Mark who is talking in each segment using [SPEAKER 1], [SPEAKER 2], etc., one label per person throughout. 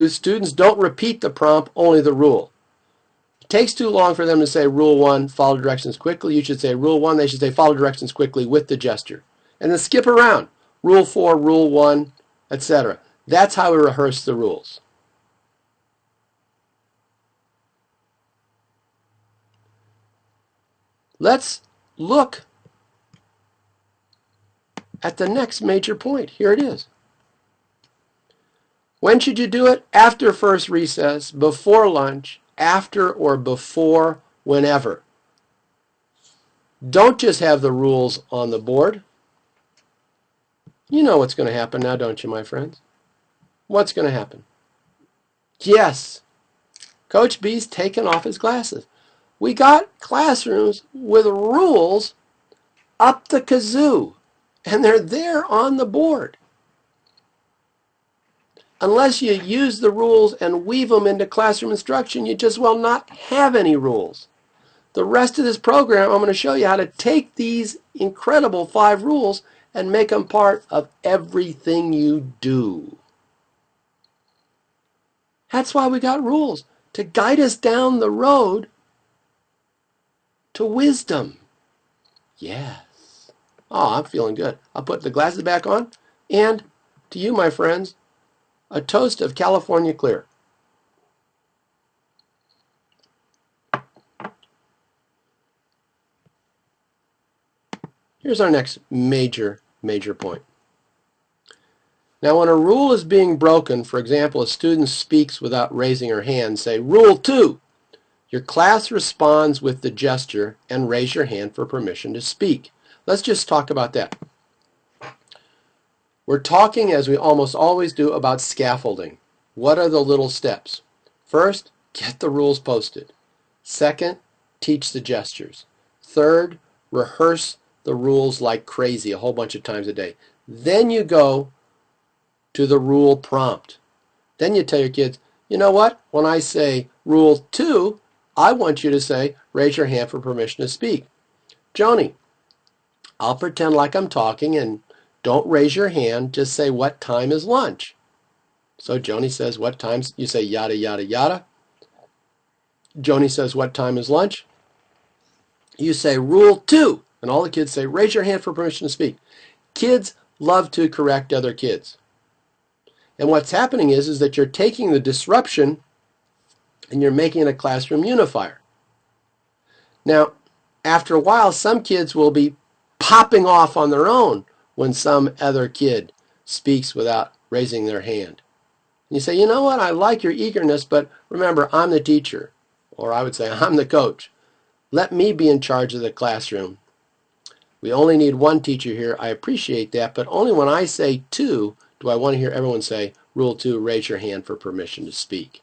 [SPEAKER 1] students don't repeat the prompt, only the rule. It takes too long for them to say rule 1, follow directions quickly. You should say rule 1, they should say follow directions quickly with the gesture. And then skip around. Rule 4, rule 1, etc. That's how we rehearse the rules. Let's look at the next major point. Here it is. When should you do it? After first recess, before lunch, after or before whenever. Don't just have the rules on the board. You know what's going to happen now, don't you, my friends? What's going to happen? Yes, Coach B's taken off his glasses. We got classrooms with rules up the kazoo, and they're there on the board. Unless you use the rules and weave them into classroom instruction, you just will not have any rules. The rest of this program, I'm going to show you how to take these incredible 5 rules and make them part of everything you do. That's why we got rules, to guide us down the road to wisdom. Yes. Oh, I'm feeling good. I'll put the glasses back on. And to you, my friends, a toast of California Clear. Here's our next major point. Now, when a rule is being broken, for example, a student speaks without raising her hand, say, Rule 2. Your class responds with the gesture and raise your hand for permission to speak. Let's just talk about that. We're talking, as we almost always do, about scaffolding. What are the little steps? First, get the rules posted. Second, teach the gestures. Third, rehearse the rules like crazy a whole bunch of times a day. Then you go to the rule prompt. Then you tell your kids, you know what? When I say Rule 2, I want you to say, raise your hand for permission to speak. Joni, I'll pretend like I'm talking and don't raise your hand, just say what time is lunch. So Joni says what time, you say yada yada yada. Joni says what time is lunch. You say Rule 2, and all the kids say raise your hand for permission to speak. Kids love to correct other kids. And what's happening is that you're taking the disruption and you're making it a classroom unifier. Now, after a while, some kids will be popping off on their own when some other kid speaks without raising their hand. And you say, you know what, I like your eagerness, but remember, I'm the teacher. Or I would say, I'm the coach. Let me be in charge of the classroom. We only need one teacher here. I appreciate that, but only when I say 2 do I want to hear everyone say, Rule 2, raise your hand for permission to speak.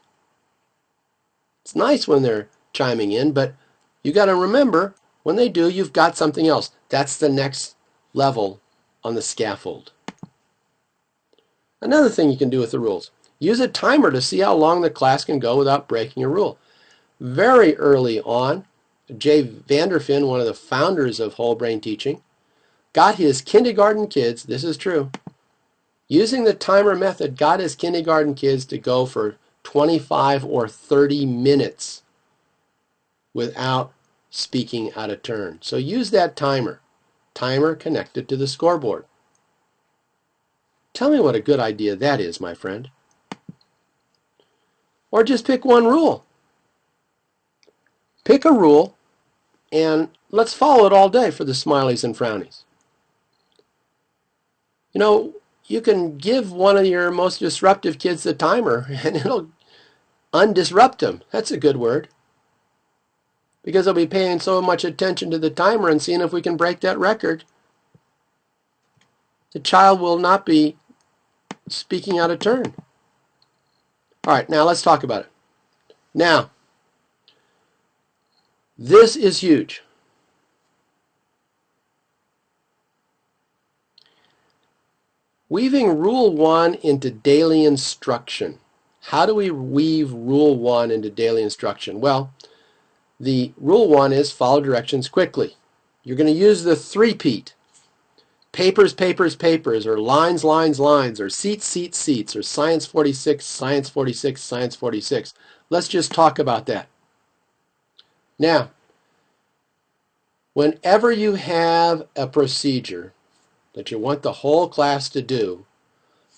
[SPEAKER 1] It's nice when they're chiming in, but you got to remember, when they do, you've got something else. That's the next level on the scaffold. Another thing you can do with the rules, use a timer to see how long the class can go without breaking a rule. Very early on, Jay Vanderfin, one of the founders of whole brain teaching, got his kindergarten kids, this is true, using the timer method, got his kindergarten kids to go for 25 or 30 minutes without speaking out of turn. So use that timer connected to the scoreboard. Tell me what a good idea that is, my friend. Or just pick one rule. Pick a rule and let's follow it all day for the smileys and frownies. You know, you can give one of your most disruptive kids the timer and it'll undisrupt them. That's a good word. Because they'll be paying so much attention to the timer and seeing if we can break that record. The child will not be speaking out of turn. All right, now let's talk about it. Now, this is huge. Weaving Rule 1 into daily instruction. How do we weave Rule 1 into daily instruction? Well, the Rule 1 is follow directions quickly. You're going to use the three-peat. papers, papers, papers, or lines, lines, lines, or seats, seats, seats, or science 46, science 46, science 46. Let's just talk about that. Now, whenever you have a procedure that you want the whole class to do,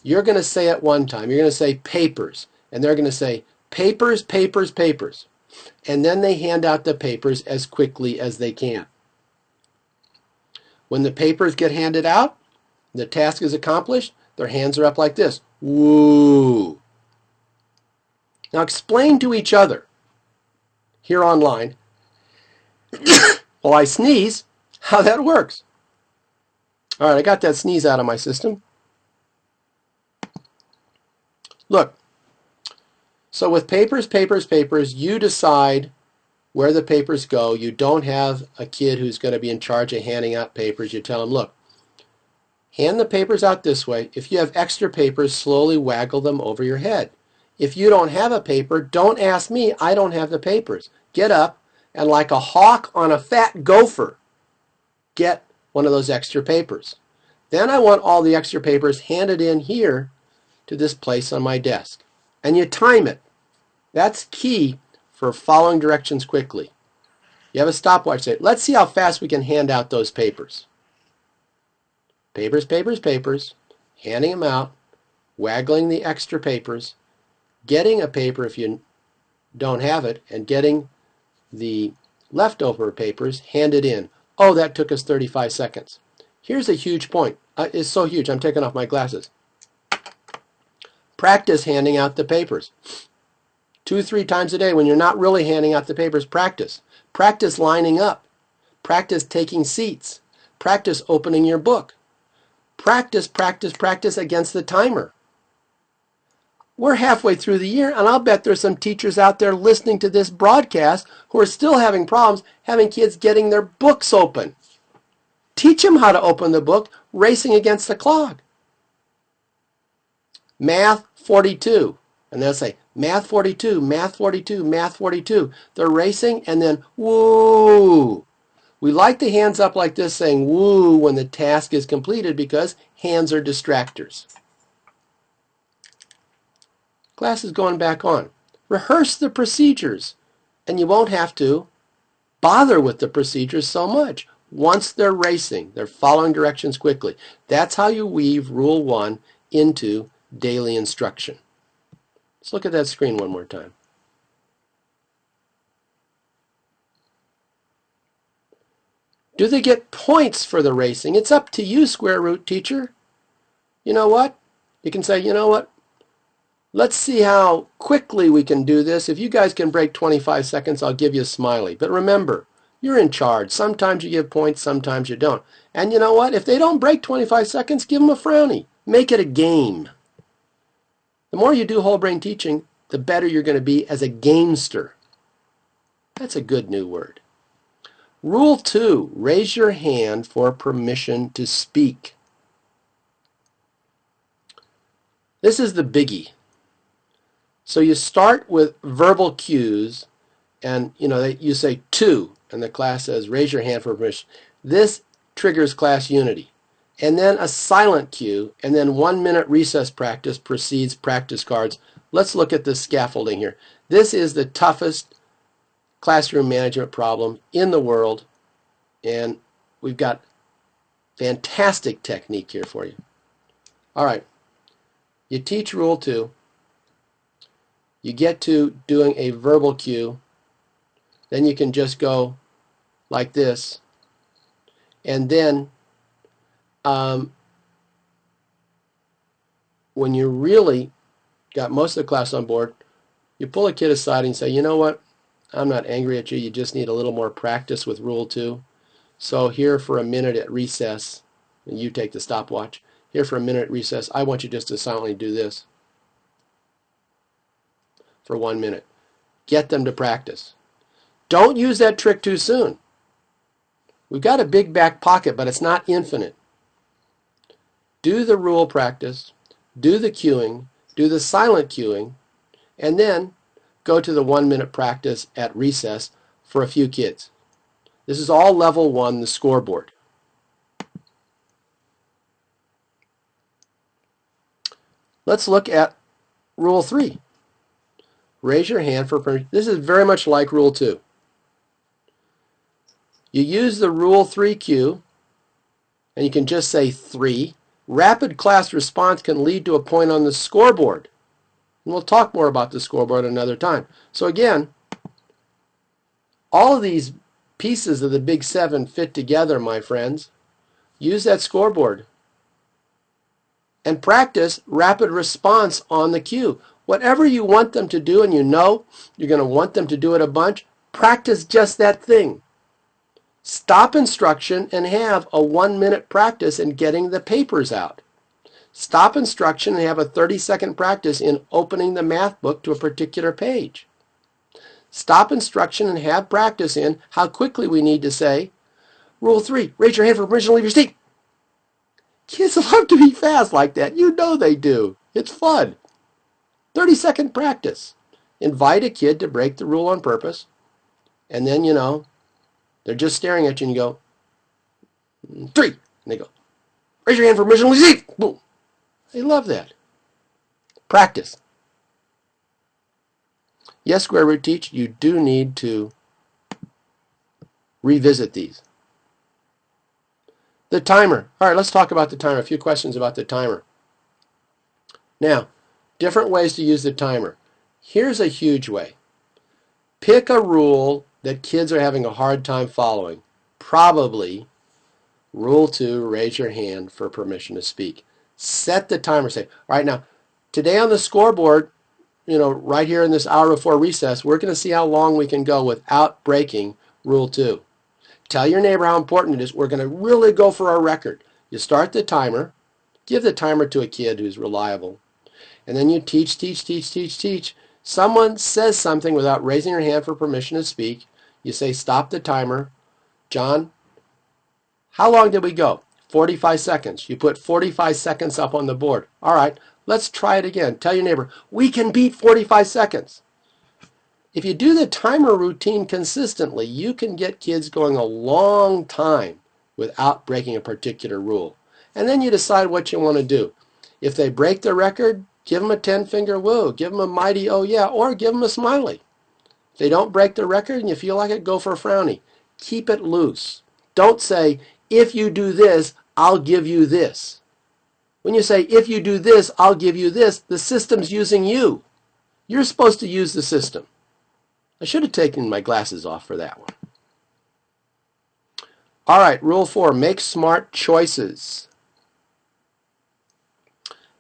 [SPEAKER 1] you're going to say at one time, you're going to say papers, and they're going to say papers, papers, papers. And then they hand out the papers as quickly as they can. When the papers get handed out, the task is accomplished, their hands are up like this. Woo! Now explain to each other here online while I sneeze how that works. All right, I got that sneeze out of my system. Look, so with papers, papers, papers, you decide where the papers go. You don't have a kid who's going to be in charge of handing out papers. You tell them, look, hand the papers out this way. If you have extra papers, slowly waggle them over your head. If you don't have a paper, don't ask me. I don't have the papers. Get up and like a hawk on a fat gopher, get one of those extra papers. Then I want all the extra papers handed in here to this place on my desk. And you time it. That's key for following directions quickly. You have a stopwatch. Say, let's see how fast we can hand out those papers. Papers, papers, papers. Handing them out. Waggling the extra papers. Getting a paper if you don't have it. And getting the leftover papers handed in. Oh, that took us 35 seconds. Here's a huge point. It's so huge, I'm taking off my glasses. Practice handing out the papers. 2-3 times a day when you're not really handing out the papers, practice. Practice lining up. Practice taking seats. Practice opening your book. Practice, practice, practice against the timer. We're halfway through the year, and I'll bet there's some teachers out there listening to this broadcast who are still having problems having kids getting their books open. Teach them how to open the book, racing against the clock. Math 42. And they'll say, Math 42, Math 42, Math 42. They're racing and then, woo. We like the hands up like this saying woo when the task is completed because hands are distractors. Class is going back on. Rehearse the procedures and you won't have to bother with the procedures so much. Once they're racing, they're following directions quickly. That's how you weave Rule 1 into daily instruction. Let's look at that screen one more time. Do they get points for the racing? It's up to you, square root teacher. You know what? You can say, you know what? Let's see how quickly we can do this. If you guys can break 25 seconds, I'll give you a smiley. But remember, you're in charge. Sometimes you give points, sometimes you don't. And you know what? If they don't break 25 seconds, give them a frowny. Make it a game. The more you do whole brain teaching, the better you're going to be as a gamester. That's a good new word. Rule 2, raise your hand for permission to speak. This is the biggie. So you start with verbal cues and you say to, and the class says raise your hand for permission. This triggers class unity. And then a silent cue, and then 1 minute recess practice precedes practice cards. Let's look at the scaffolding here. This is the toughest classroom management problem in the world, and we've got fantastic technique here for you. All right, you teach Rule 2. You get to doing a verbal cue. Then you can just go like this, and then when you really got most of the class on board, you pull a kid aside and say, you know what, I'm not angry at you, you just need a little more practice with Rule 2. So here for a minute at recess, and you take the stopwatch, here for a minute at recess, I want you just to silently do this for 1 minute. Get them to practice. Don't use that trick too soon. We've got a big back pocket, but it's not infinite. Do the rule practice, do the cueing, do the silent cueing, and then go to the 1 minute practice at recess for a few kids. This is all level 1, the scoreboard. Let's look at Rule 3. Raise your hand for permission. This is very much like Rule 2. You use the Rule 3 cue, and you can just say 3. Rapid class response can lead to a point on the scoreboard. And we'll talk more about the scoreboard another time. So again, all of these pieces of the Big 7 fit together, my friends. Use that scoreboard. And practice rapid response on the cue. Whatever you want them to do and you know you're going to want them to do it a bunch, practice just that thing. Stop instruction and have a 1-minute practice in getting the papers out. Stop instruction and have a 30-second practice in opening the math book to a particular page. Stop instruction and have practice in how quickly we need to say, Rule 3, raise your hand for permission to leave your seat. Kids love to be fast like that. You know they do. It's fun. 30-second practice. Invite a kid to break the rule on purpose, and then, they're just staring at you and you go, 3. And they go, raise your hand for permission to leave your seat. Boom. They love that. Practice. Yes, square root teach, you do need to revisit these. The timer. All right, let's talk about the timer. A few questions about the timer. Now, different ways to use the timer. Here's a huge way. Pick a rule that kids are having a hard time following. Probably Rule 2, raise your hand for permission to speak. Set the timer. Say, all right, now, today on the scoreboard, right here in this hour before recess, we're going to see how long we can go without breaking Rule 2. Tell your neighbor how important it is. We're going to really go for our record. You start the timer. Give the timer to a kid who's reliable. And then you teach. Someone says something without raising your hand for permission to speak. You say, stop the timer. John, how long did we go? 45 seconds. You put 45 seconds up on the board. All right, let's try it again. Tell your neighbor, we can beat 45 seconds. If you do the timer routine consistently, you can get kids going a long time without breaking a particular rule. And then you decide what you want to do. If they break the record, give them a 10-finger woo, give them a mighty oh yeah, or give them a smiley. If they don't break the record and you feel like it, go for a frowny. Keep it loose. Don't say, if you do this, I'll give you this. When you say, if you do this, I'll give you this, the system's using you. You're supposed to use the system. I should have taken my glasses off for that one. All right, Rule 4, make smart choices.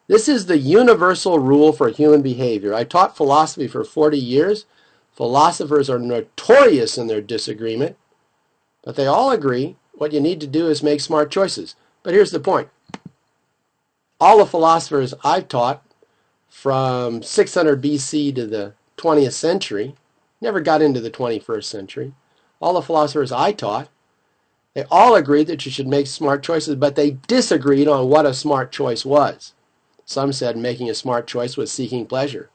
[SPEAKER 1] This is the universal rule for human behavior. I taught philosophy for 40 years. Philosophers are notorious in their disagreement, but they all agree what you need to do is make smart choices. But here's the point. All the philosophers I've taught from 600 BC to the 20th century never got into the 21st century. All the philosophers I taught, they all agreed that you should make smart choices, but they disagreed on what a smart choice was. Some said making a smart choice was seeking pleasure.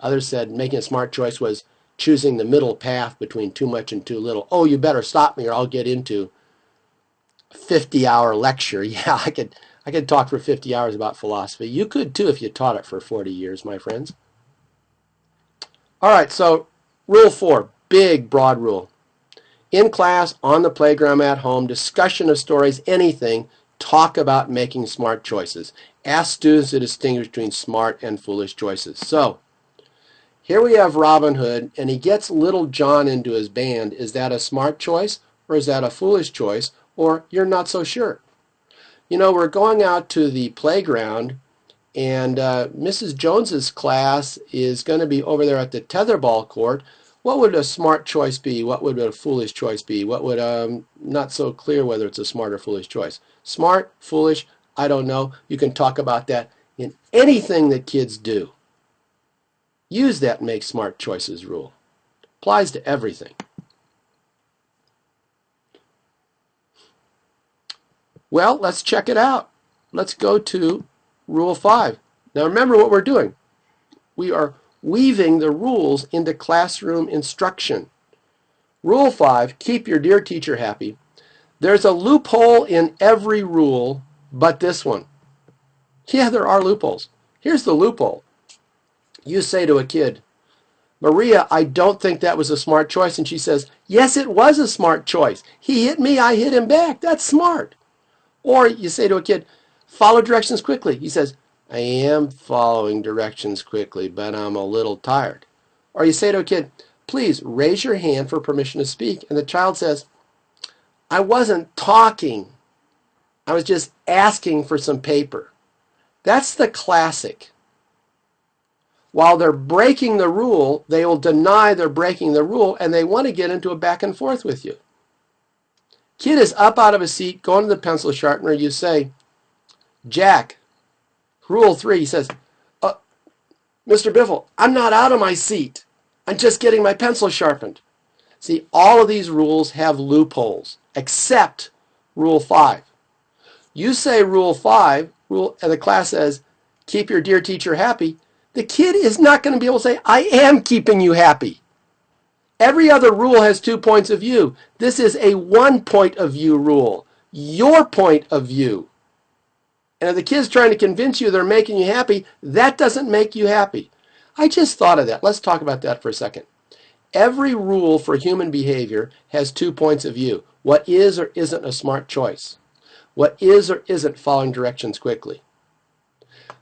[SPEAKER 1] Others said making a smart choice was choosing the middle path between too much and too little. Oh, you better stop me or I'll get into a 50-hour lecture. Yeah, I could talk for 50 hours about philosophy. You could too if you taught it for 40 years, my friends. All right, so Rule 4, big, broad rule. In class, on the playground, at home, discussion of stories, anything, talk about making smart choices. Ask students to distinguish between smart and foolish choices. So, here we have Robin Hood, and he gets Little John into his band. Is that a smart choice, or is that a foolish choice, or you're not so sure? We're going out to the playground, and Mrs. Jones's class is going to be over there at the tetherball court. What would a smart choice be? What would a foolish choice be? What would, not so clear whether it's a smart or foolish choice. Smart, foolish, I don't know. You can talk about that in anything that kids do. Use that make smart choices rule. Applies to everything. Well, let's check it out. Let's go to Rule 5. Now remember what we're doing. We are weaving the rules into classroom instruction. Rule 5, keep your dear teacher happy. There's a loophole in every rule but this one. Yeah, there are loopholes. Here's the loophole. You say to a kid, Maria, I don't think that was a smart choice. And she says, yes, it was a smart choice. He hit me, I hit him back. That's smart. Or you say to a kid, follow directions quickly. He says, I am following directions quickly, but I'm a little tired. Or you say to a kid, please raise your hand for permission to speak. And the child says, I wasn't talking. I was just asking for some paper. That's the classic. While they're breaking the rule, they will deny they're breaking the rule, and they want to get into a back and forth with you. Kid is up out of his seat, going to the pencil sharpener. You say, Jack, rule 3. He says, Mr. Biffle, I'm not out of my seat. I'm just getting my pencil sharpened. See, all of these rules have loopholes, except rule 5. You say rule 5, and the class says, keep your dear teacher happy. The kid is not going to be able to say, I am keeping you happy. Every other rule has 2 points of view. This is a 1 point of view rule. Your point of view. And if the kid's trying to convince you they're making you happy, that doesn't make you happy. I just thought of that. Let's talk about that for a second. Every rule for human behavior has 2 points of view. What is or isn't a smart choice? What is or isn't following directions quickly?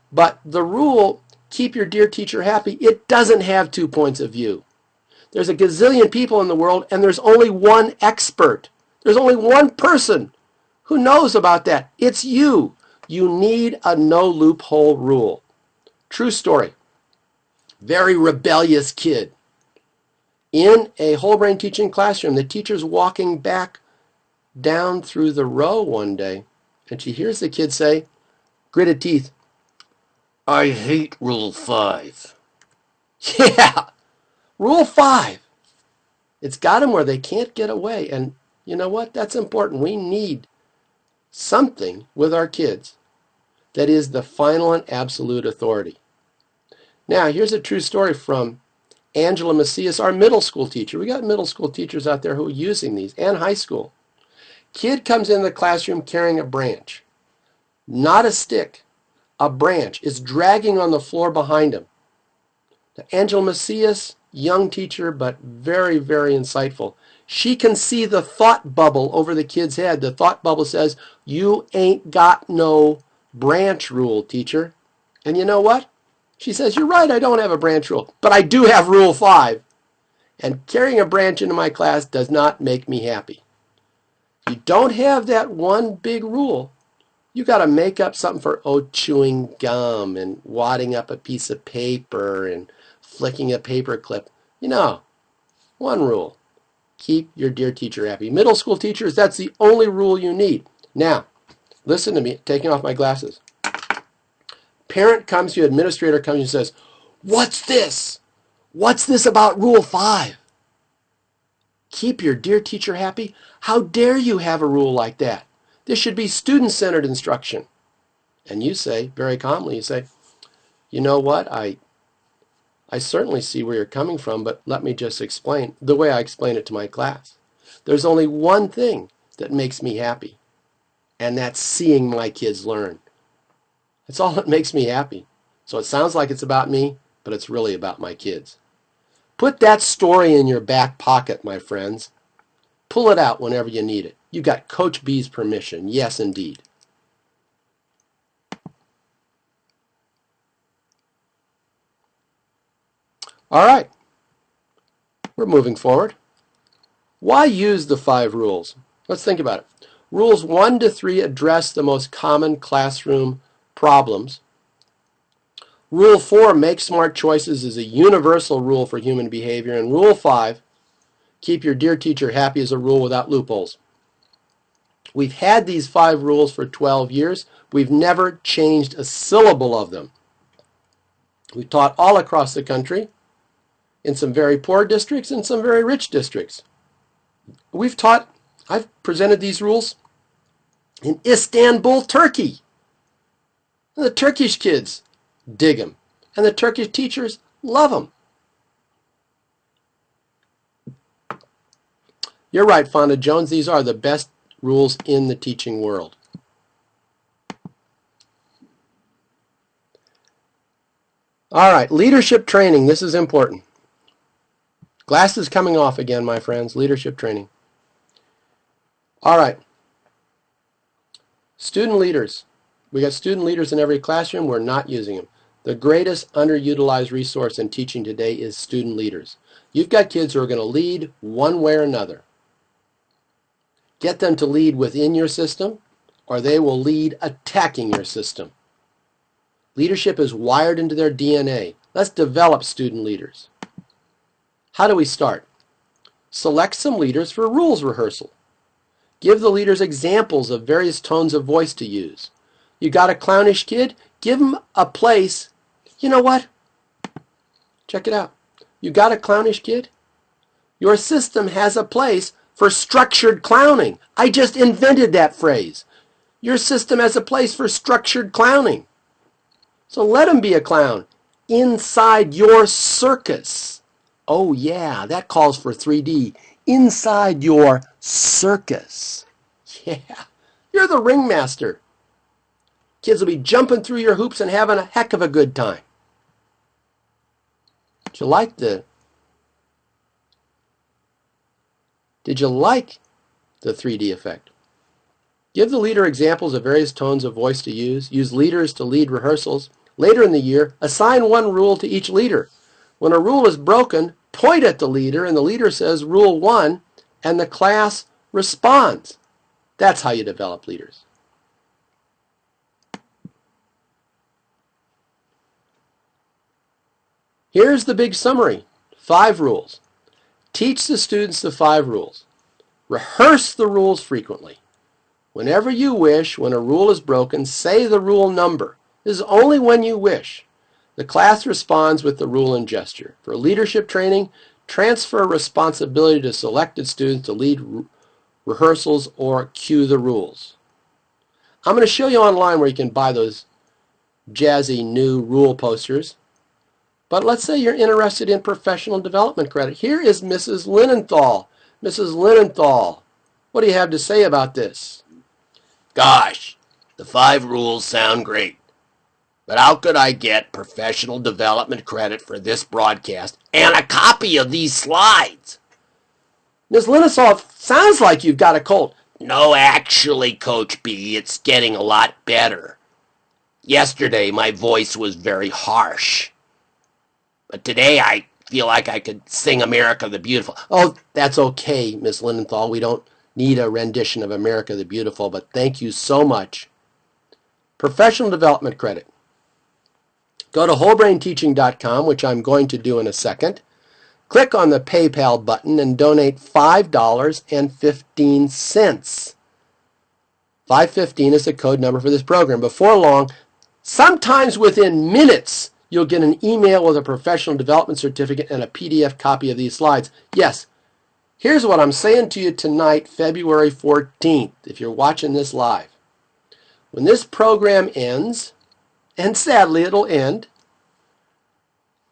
[SPEAKER 1] But the rule, keep your dear teacher happy, it doesn't have 2 points of view. There's a gazillion people in the world, and there's only one expert. There's only one person who knows about that. It's you. You need a no loophole rule. True story. Very rebellious kid. In a whole brain teaching classroom, the teacher's walking back down through the row one day, and she hears the kid say, gritted teeth, I hate rule 5. Yeah, rule 5. It's got them where they can't get away. And you know what? That's important. We need something with our kids that is the final and absolute authority. Now, here's a true story from Angela Macias, our middle school teacher. We got middle school teachers out there who are using these, and high school. Kid comes in the classroom carrying a branch. Not a stick. A branch is dragging on the floor behind him. Now, Angela Macias, young teacher, but very, very insightful. She can see the thought bubble over the kid's head. The thought bubble says, you ain't got no branch rule, teacher. And you know what? She says, you're right, I don't have a branch rule, but I do have rule 5. And carrying a branch into my class does not make me happy. If you don't have that one big rule, you got to make up something for chewing gum and wadding up a piece of paper and flicking a paper clip. You know, one rule. Keep your dear teacher happy. Middle school teachers, that's the only rule you need. Now, listen to me, taking off my glasses. Parent comes to you, administrator comes and says, what's this? What's this about rule 5? Keep your dear teacher happy? How dare you have a rule like that? This should be student-centered instruction. And you say, very calmly, you say, you know what, I certainly see where you're coming from, but let me just explain the way I explain it to my class. There's only one thing that makes me happy, and that's seeing my kids learn. That's all that makes me happy. So it sounds like it's about me, but it's really about my kids. Put that story in your back pocket, my friends. Pull it out whenever you need it. You got Coach B's permission. Yes, indeed. All right. We're moving forward. Why use the 5 rules? Let's think about it. Rules 1 to 3 address the most common classroom problems. Rule 4, make smart choices, is a universal rule for human behavior. And Rule 5, keep your dear teacher happy, is a rule without loopholes. We've had these 5 rules for 12 years. We've never changed a syllable of them. We've taught all across the country, in some very poor districts and some very rich districts. I've presented these rules in Istanbul, Turkey. And the Turkish kids dig them, and the Turkish teachers love them. You're right, Fonda Jones, these are the best rules in the teaching world. All right, leadership training. This is important. Glasses coming off again, my friends. Leadership training. All right. Student leaders. We got student leaders in every classroom. We're not using them. The greatest underutilized resource in teaching today is student leaders. You've got kids who are going to lead one way or another. Get them to lead within your system, or they will lead attacking your system. Leadership is wired into their DNA. Let's develop student leaders. How do we start? Select some leaders for rules rehearsal. Give the leaders examples of various tones of voice to use. You got a clownish kid? Give them a place. You know what? Check it out. You got a clownish kid? Your system has a place for structured clowning. I just invented that phrase. Your system has a place for structured clowning. So let him be a clown inside your circus. Oh yeah, that calls for 3D. Inside your circus. Yeah, you're the ringmaster. Kids will be jumping through your hoops and having a heck of a good time. Did you like the 3D effect? Give the leader examples of various tones of voice to use. Use leaders to lead rehearsals. Later in the year, assign one rule to each leader. When a rule is broken, point at the leader and the leader says Rule 1 and the class responds. That's how you develop leaders. Here's the big summary. 5 rules. Teach the students the 5 rules. Rehearse the rules frequently. Whenever you wish, when a rule is broken, say the rule number. This is only when you wish. The class responds with the rule and gesture. For leadership training, transfer responsibility to selected students to lead rehearsals or cue the rules. I'm going to show you online where you can buy those jazzy new rule posters. But let's say you're interested in professional development credit. Here is Mrs. Linenthal. Mrs. Linenthal, what do you have to say about this?
[SPEAKER 2] Gosh, the 5 rules sound great. But how could I get professional development credit for this broadcast and a copy of these slides?
[SPEAKER 1] Ms. Linenthal, sounds like you've got a cold.
[SPEAKER 2] No, actually, Coach B, it's getting a lot better. Yesterday, my voice was very harsh. But today, I feel like I could sing America the Beautiful.
[SPEAKER 1] Oh, that's okay, Ms. Linenthal. We don't need a rendition of America the Beautiful, but thank you so much. Professional development credit. Go to wholebrainteaching.com, which I'm going to do in a second. Click on the PayPal button and donate $5.15. 515 is the code number for this program. Before long, sometimes within minutes, you'll get an email with a professional development certificate and a PDF copy of these slides. Yes, here's what I'm saying to you tonight, February 14th, if you're watching this live. When this program ends, and sadly it'll end,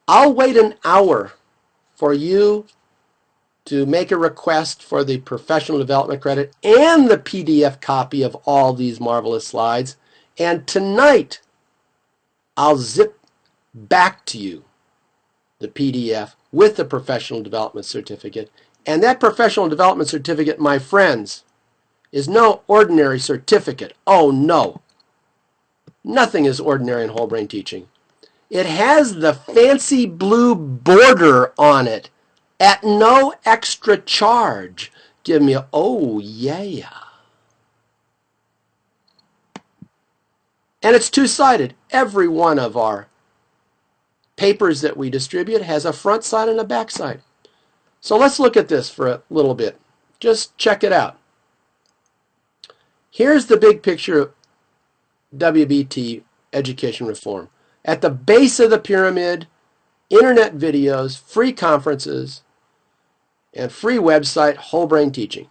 [SPEAKER 1] I'll wait an hour for you to make a request for the professional development credit and the PDF copy of all these marvelous slides. And tonight, I'll zip back to you the PDF with the professional development certificate. And that professional development certificate, my friends, is no ordinary certificate. Oh no. Nothing is ordinary in whole brain teaching. It has the fancy blue border on it at no extra charge. Give me a, oh yeah. And it's two-sided. Every one of our papers that we distribute has a front side and a back side. So let's look at this for a little bit. Just check it out. Here's the big picture of WBT education reform. At the base of the pyramid, internet videos, free conferences, and free website, whole brain teaching.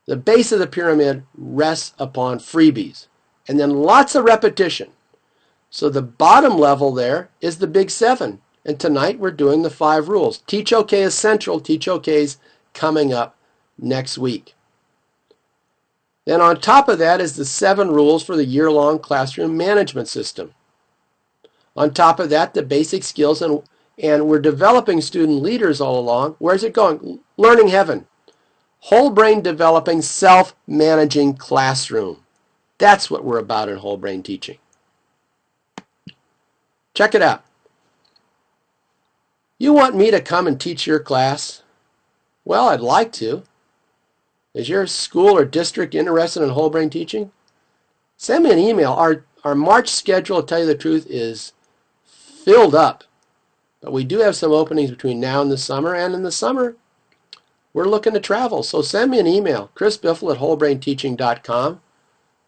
[SPEAKER 1] The base of the pyramid rests upon freebies, and then lots of repetition. So the bottom level there is the big 7. And tonight we're doing the 5 rules. Teach OK is central. Teach OK is coming up next week. Then on top of that is the 7 rules for the year-long classroom management system. On top of that, the basic skills, and we're developing student leaders all along. Where's it going? Learning heaven. Whole brain developing self-managing classroom. That's what we're about in whole brain teaching. Check it out. You want me to come and teach your class? Well, I'd like to. Is your school or district interested in whole brain teaching? Send me an email. Our March schedule, to tell you the truth, is filled up. But we do have some openings between now and the summer. And in the summer, we're looking to travel. So send me an email, chrisbiffle@wholebrainteaching.com.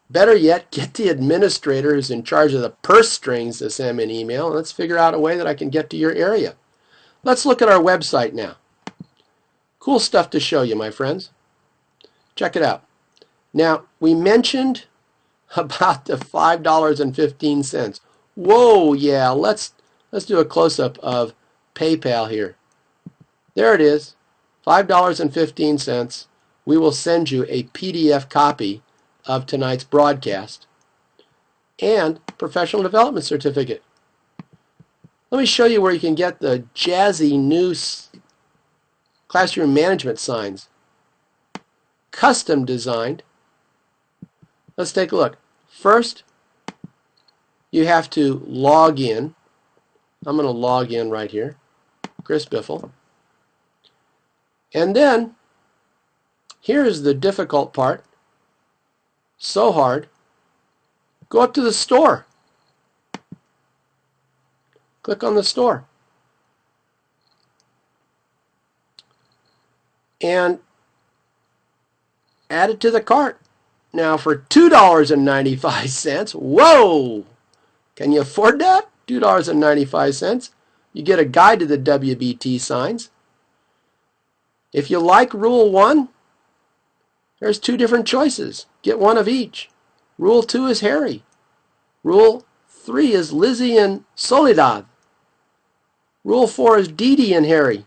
[SPEAKER 1] Better yet, get the administrator who's in charge of the purse strings to send me an email. And let's figure out a way that I can get to your area. Let's look at our website now. Cool stuff to show you, my friends. Check it out. Now, we mentioned about the $5.15. Whoa, yeah, let's do a close-up of PayPal here. There it is, $5.15. We will send you a PDF copy of tonight's broadcast and professional development certificate. Let me show you where you can get the jazzy new classroom management signs. Custom designed. Let's take a look. First, you have to log in. I'm going to log in right here, Chris Biffle. And then, here's the difficult part. So hard. Go up to the store. Click on the store. And add it to the cart. Now for $2.95, whoa! Can you afford that? $2.95. You get a guide to the WBT signs. If you like Rule 1, there's 2 different choices. Get one of each. Rule 2 is Harry. Rule 3 is Lizzie and Soledad. Rule 4 is Dee Dee and Harry,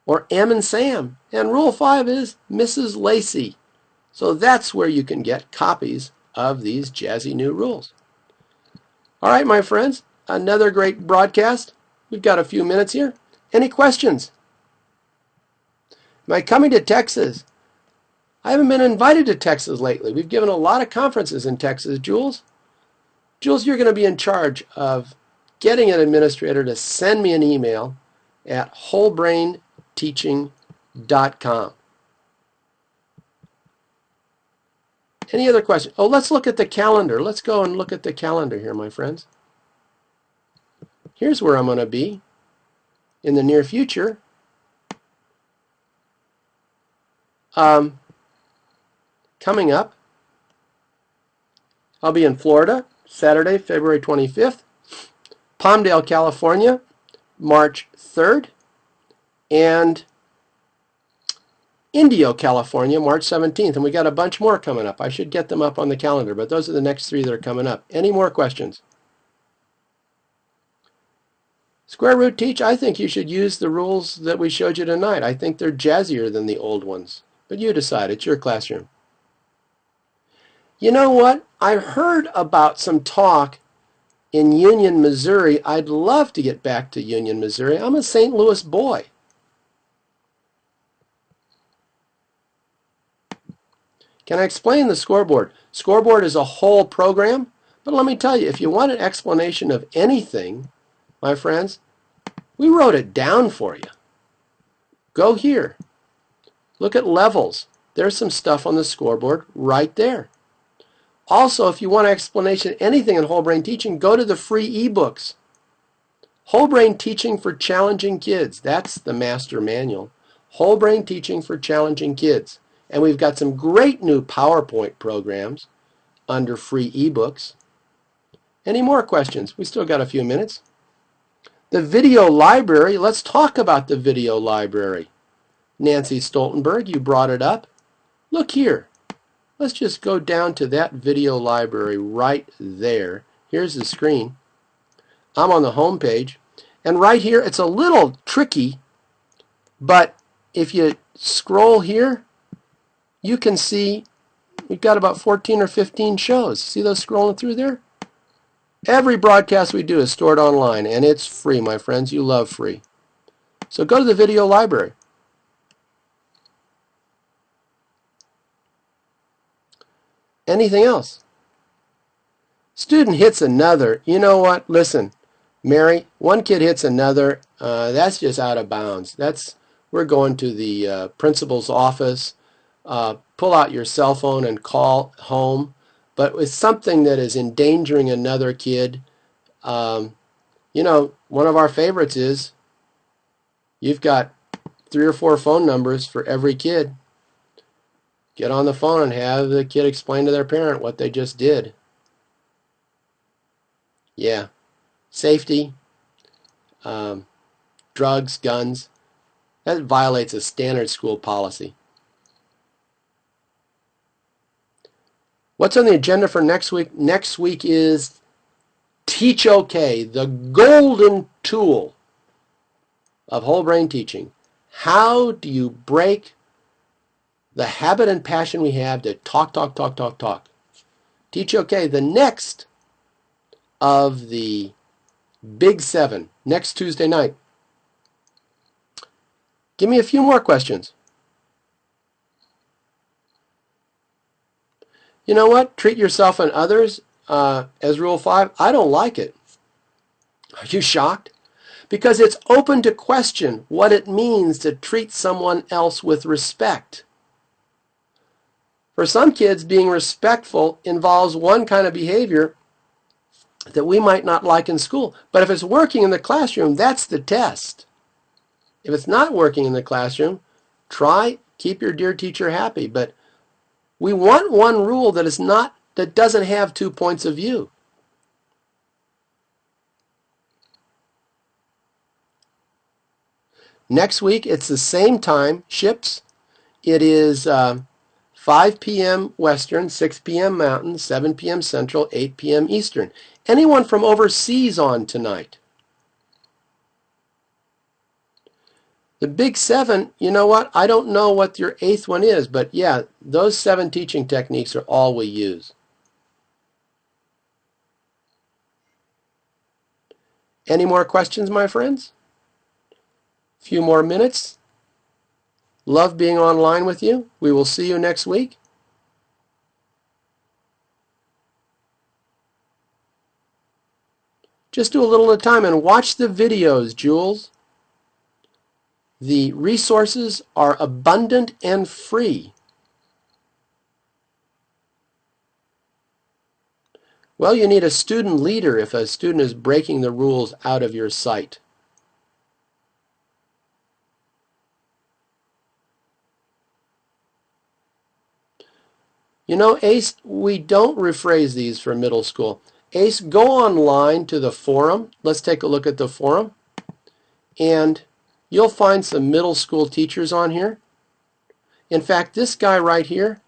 [SPEAKER 1] or Em and Sam. And Rule 5 is Mrs. Lacey. So that's where you can get copies of these jazzy new rules. All right, my friends, another great broadcast. We've got a few minutes here. Any questions? Am I coming to Texas? I haven't been invited to Texas lately. We've given a lot of conferences in Texas, Jules. Jules, you're going to be in charge of getting an administrator to send me an email at wholebrainteaching.com. Any other questions? Oh, let's look at the calendar. Let's go and look at the calendar here, my friends. Here's where I'm going to be in the near future. Coming up, I'll be in Florida, Saturday, February 25th, Palmdale, California, March 3rd, and Indio, California, March 17th. And we got a bunch more coming up. I should get them up on the calendar, but those are the next 3 that are coming up. Any more questions? Square root teach, I think you should use the rules that we showed you tonight. I think they're jazzier than the old ones. But you decide. It's your classroom. You know what? I heard about some talk in Union, Missouri. I'd love to get back to Union, Missouri. I'm a St. Louis boy. Can I explain the scoreboard? Scoreboard is a whole program, but let me tell you, if you want an explanation of anything, my friends, we wrote it down for you. Go here. Look at levels. There's some stuff on the scoreboard right there. Also, if you want an explanation of anything in whole brain teaching, go to the free ebooks. Whole brain teaching for challenging kids. That's the master manual. Whole brain teaching for challenging kids. And we've got some great new PowerPoint programs under free ebooks. Any more questions? We still got a few minutes. The video library. Let's talk about the video library. Nancy Stoltenberg, you brought it up. Look here. Let's just go down to that video library right there. Here's the screen. I'm on the home page. And right here, it's a little tricky, but if you scroll here, you can see we've got about 14 or 15 shows. See those scrolling through there? Every broadcast we do is stored online, and it's free, my friends. You love free. So go to the video library. Anything else? Student hits another. You know what? Listen, Mary, one kid hits another. That's just out of bounds. We're going to the principal's office. Pull out your cell phone and call home. But with something that is endangering another kid, you know, one of our favorites is you've got 3 or 4 phone numbers for every kid. Get on the phone and have the kid explain to their parent what they just did. Yeah, safety, drugs, guns, that violates a standard school policy. What's on the agenda for next week? Next week is Teach OK, the golden tool of whole brain teaching. How do you break the habit and passion we have to talk, talk, talk, talk, talk? Teach OK, the next of the Big 7, next Tuesday night. Give me a few more questions. You know what? Treat yourself and others as Rule 5. I don't like it. Are you shocked? Because it's open to question what it means to treat someone else with respect. For some kids, being respectful involves one kind of behavior that we might not like in school. But if it's working in the classroom, that's the test. If it's not working in the classroom, keep your dear teacher happy. But we want one rule that doesn't have 2 points of view. Next week, it's the same time, ships. It is 5 p.m. Western, 6 p.m. Mountain, 7 p.m. Central, 8 p.m. Eastern. Anyone from overseas on tonight? The Big 7, you know what? I don't know what your 8th one is, but yeah, those 7 teaching techniques are all we use. Any more questions, my friends? A few more minutes. Love being online with you. We will see you next week. Just do a little at a time and watch the videos, Jules. The resources are abundant and free. Well, you need a student leader if a student is breaking the rules out of your sight. You know, Ace, we don't rephrase these for middle school. Ace, go online to the forum. Let's take a look at the forum. And you'll find some middle school teachers on here. In fact, this guy right here,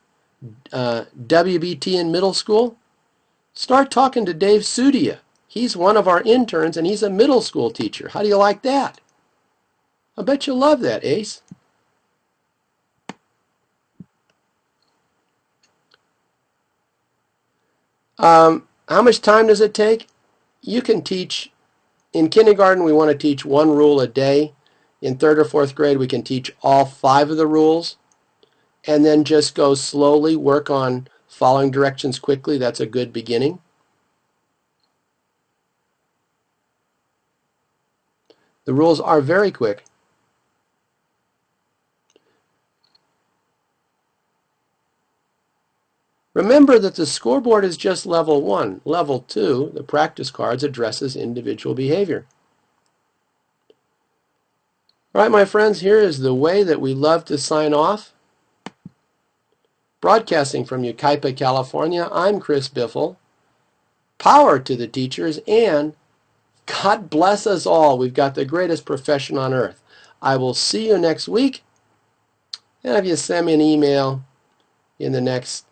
[SPEAKER 1] WBT in middle school, start talking to Dave Sudia. He's one of our interns and he's a middle school teacher. How do you like that? I bet you'll love that, Ace. How much time does it take? You can teach. In kindergarten, we want to teach 1 rule a day. In 3rd or 4th grade, we can teach all 5 of the rules. And then just go slowly, work on following directions quickly. That's a good beginning. The rules are very quick. Remember that the scoreboard is just level 1. Level 2, the practice cards, addresses individual behavior. All right, my friends, here is the way that we love to sign off. Broadcasting from Yucaipa, California, I'm Chris Biffle. Power to the teachers, and God bless us all. We've got the greatest profession on earth. I will see you next week. And if you send me an email in the next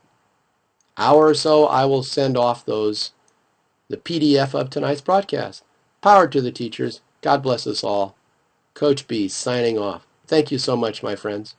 [SPEAKER 1] hour or so, I will send off the PDF of tonight's broadcast. Power to the teachers. God bless us all. Coach B signing off. Thank you so much, my friends.